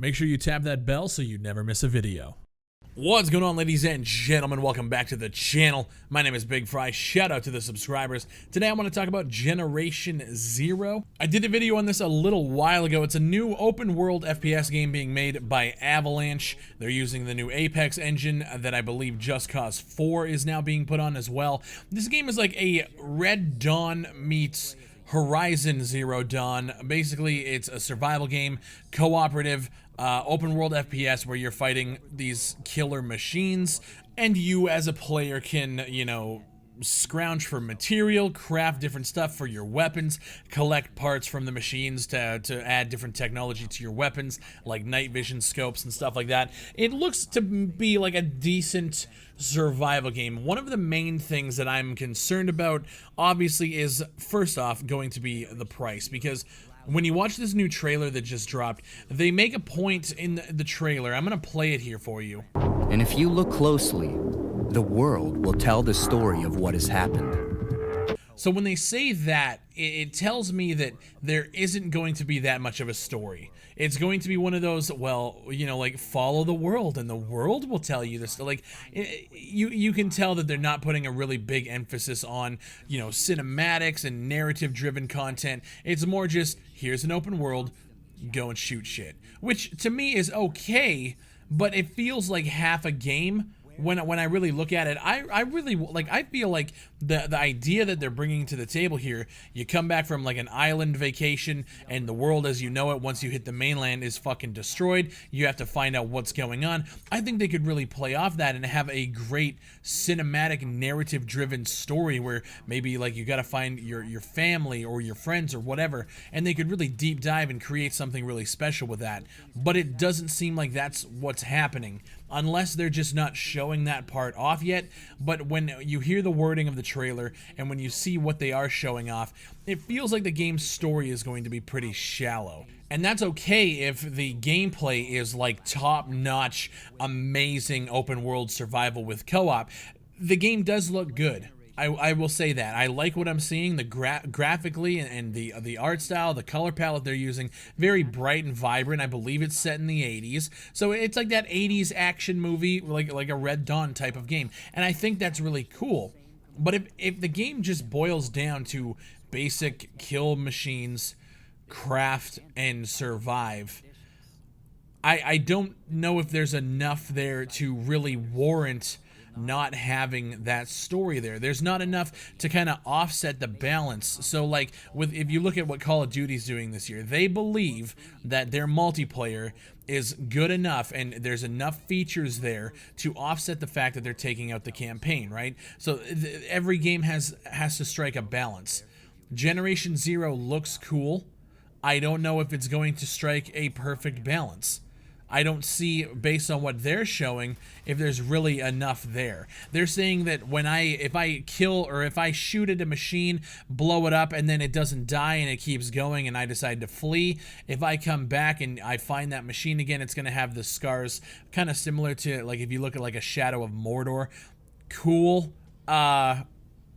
Make sure you tap that bell so you never miss a video. What's going on, ladies and gentlemen? Welcome back to the channel. My name is Big Fry. Shout out to the subscribers. Today I want to talk about Generation Zero. I did a video on this a little while ago. It's a new open world FPS game being made by Avalanche. They're using the new Apex engine that I believe Just Cause 4 is now being put on as well. This game is like a Red Dawn meets Horizon Zero Dawn. Basically, it's a survival game, cooperative, open world FPS where you're fighting these killer machines, and you as a player can, scrounge for material, craft different stuff for your weapons, collect parts from the machines to add different technology to your weapons, like night vision scopes and stuff like that. It looks to be like a decent survival game. One of the main things that I'm concerned about, obviously, is first off going to be the price, because when you watch this new trailer that just dropped, they make a point in the trailer. I'm going to play it here for you. And if you look closely, the world will tell the story of what has happened. So when they say that, it tells me that there isn't going to be that much of a story. It's going to be one of those, well, like follow the world and the world will tell you this. Like, you can tell that they're not putting a really big emphasis on, cinematics and narrative-driven content. It's more just, here's an open world, go and shoot shit. Which, to me, is okay, but it feels like half a game. When I really look at it, I really like. I feel like the idea that they're bringing to the table here. You come back from like an island vacation, and the world as you know it, once you hit the mainland, is fucking destroyed. You have to find out what's going on. I think they could really play off that and have a great cinematic, narrative-driven story where maybe like you got to find your family or your friends or whatever, and they could really deep dive and create something really special with that. But it doesn't seem like that's what's happening, unless they're just not showing that part off yet. But when you hear the wording of the trailer and when you see what they are showing off, it feels like the game's story is going to be pretty shallow. And that's okay if the gameplay is like top-notch, amazing open world survival with co-op. The game does look good. I will say that. I like what I'm seeing, the graphically and the art style, the color palette they're using, very bright and vibrant. I believe it's set in the 80s. So it's like that 80s action movie, like a Red Dawn type of game. And I think that's really cool. But if the game just boils down to basic kill machines, craft, and survive, I don't know if there's enough there to really warrant not having that story there. There's not enough to kind of offset the balance. So like if you look at what Call of Duty's doing this year, they believe that their multiplayer is good enough and there's enough features there to offset the fact that they're taking out the campaign, right? So every game has to strike a balance. Generation Zero looks cool. I don't know if it's going to strike a perfect balance. I don't see, based on what they're showing, if there's really enough there. They're saying that if I kill or if I shoot at a machine, blow it up, and then it doesn't die and it keeps going and I decide to flee, if I come back and I find that machine again, it's going to have the scars kind of similar to, like, if you look at like a Shadow of Mordor. Cool.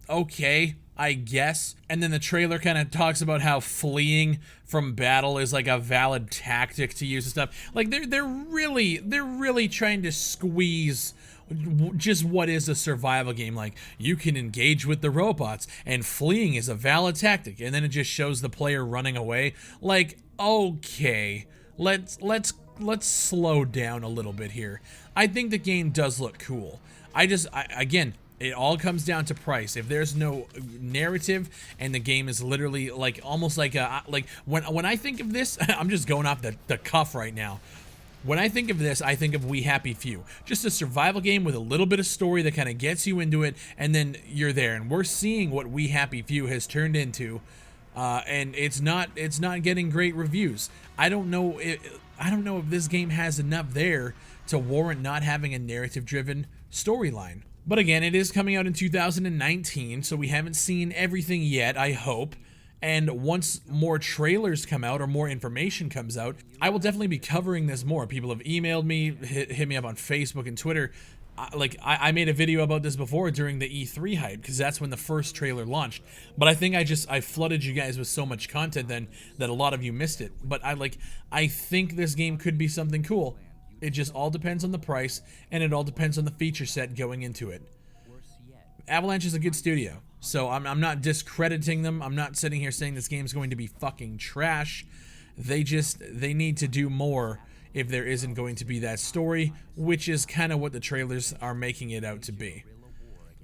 Okay, I guess. And then the trailer kind of talks about how fleeing from battle is like a valid tactic to use and stuff. Like they're really trying to squeeze just what is a survival game. Like, you can engage with the robots and fleeing is a valid tactic, and then it just shows the player running away. Like, okay, let's slow down a little bit here. I think the game does look cool. Again, it all comes down to price. If there's no narrative and the game is literally like almost like when I think of this, I'm just going off the cuff right now. When I think of this, I think of We Happy Few. Just a survival game with a little bit of story that kind of gets you into it, and then you're there. And we're seeing what We Happy Few has turned into, and it's not getting great reviews. I don't know if this game has enough there to warrant not having a narrative-driven storyline. But again, it is coming out in 2019, so we haven't seen everything yet, I hope. And once more trailers come out or more information comes out, I will definitely be covering this more. People have emailed me, hit me up on Facebook and Twitter, I made a video about this before during the E3 hype, because that's when the first trailer launched. But I think I flooded you guys with so much content then that a lot of you missed it. But I think this game could be something cool. It just all depends on the price, and it all depends on the feature set going into it. Avalanche is a good studio, so I'm not discrediting them. I'm not sitting here saying this game's going to be fucking trash. They need to do more if there isn't going to be that story, which is kind of what the trailers are making it out to be.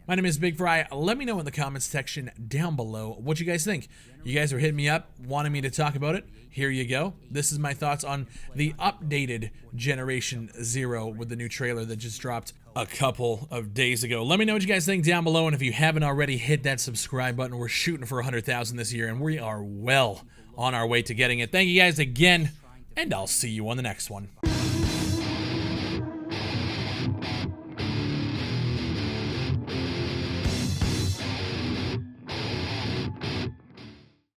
My name is Big Fry. Let me know in the comments section down below what you guys think. You guys are hitting me up, wanting me to talk about it. Here you go. This is my thoughts on the updated Generation Zero with the new trailer that just dropped a couple of days ago. Let me know what you guys think down below, and if you haven't already, hit that subscribe button. We're shooting for 100,000 this year, and we are well on our way to getting it. Thank you guys again, and I'll see you on the next one.